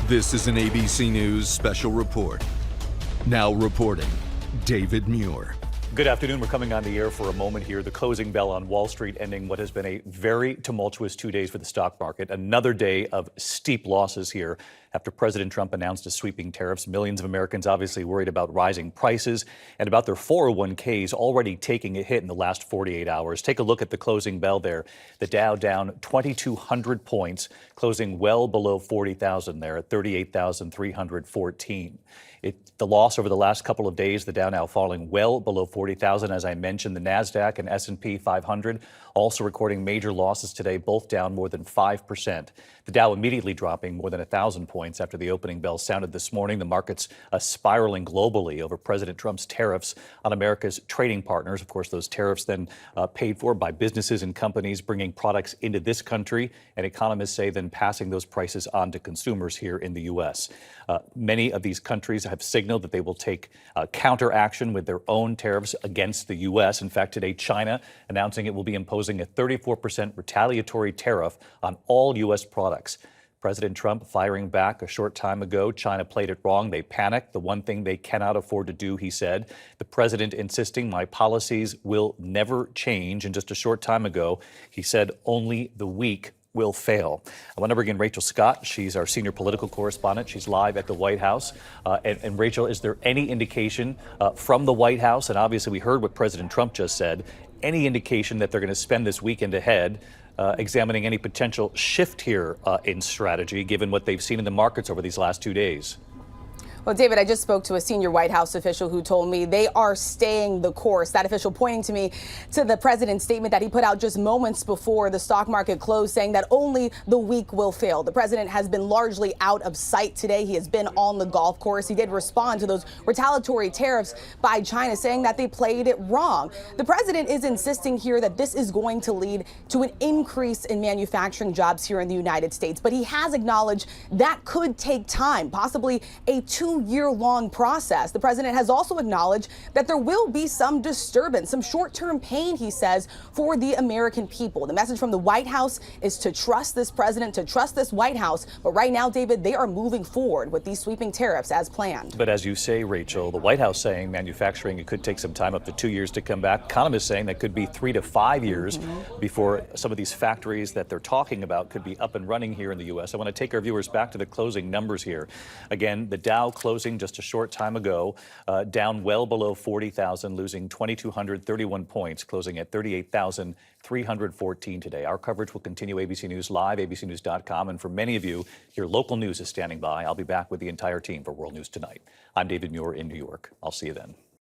This is an ABC News special report. Now reporting, David Muir. Good afternoon. We're coming on the air for a moment here. The closing bell on Wall Street ending what has been a very tumultuous 2 days for the stock market. Another day of steep losses here after President Trump announced his sweeping tariffs. Millions of Americans obviously worried about rising prices and about their 401ks already taking a hit in the last 48 hours. Take a look at the closing bell there. The Dow down 2,200 points, closing well below 40,000 there at 38,314. The loss over the last couple of days, the Dow now falling well below 40,000. As I mentioned, the Nasdaq and S&P 500 also recording major losses today, both down more than 5%. The Dow immediately dropping more than 1,000 points after the opening bell sounded this morning. The markets spiraling globally over President Trump's tariffs on America's trading partners. Of course, those tariffs then paid for by businesses and companies bringing products into this country, and economists say then passing those prices on to consumers here in the U.S. Many of these countries have signaled that they will take counteraction with their own tariffs against the U.S. In fact, today, China announcing it will be imposing a 34% retaliatory tariff on all U.S. products. President Trump firing back a short time ago. China played it wrong. They panicked. The one thing they cannot afford to do, he said. The president insisting my policies will never change. And just a short time ago, he said only the weak will fail. I want to bring in Rachel Scott. She's our senior political correspondent. She's live at the White House. And Rachel, is there any indication from the White House, and obviously we heard what President Trump just said, any indication that they're going to spend this weekend ahead examining any potential shift here in strategy, given what they've seen in the markets over these last 2 days? Well, David, I just spoke to a senior White House official who told me they are staying the course. That official pointing to me to the president's statement that he put out just moments before the stock market closed, saying that only the weak will fail. The president has been largely out of sight today. He has been on the golf course. He did respond to those retaliatory tariffs by China, saying that they played it wrong. The president is insisting here that this is going to lead to an increase in manufacturing jobs here in the United States. But he has acknowledged that could take time, possibly a 2-year-long process. The president has also acknowledged that there will be some disturbance, some short-term pain, he says, for the American people. The message from the White House is to trust this president, to trust this White House. But right now, David, they are moving forward with these sweeping tariffs as planned. But as you say, Rachel, the White House saying manufacturing, it could take some time, up to 2 years to come back. Economists saying that could be 3 to 5 years before some of these factories that they're talking about could be up and running here in the U.S. I want to take our viewers back to the closing numbers here. Again, the Dow closing just a short time ago, down well below 40,000, losing 2,231 points, closing at 38,314 today. Our coverage will continue. ABC News Live, abcnews.com. And for many of you, your local news is standing by. I'll be back with the entire team for World News Tonight. I'm David Muir in New York. I'll see you then.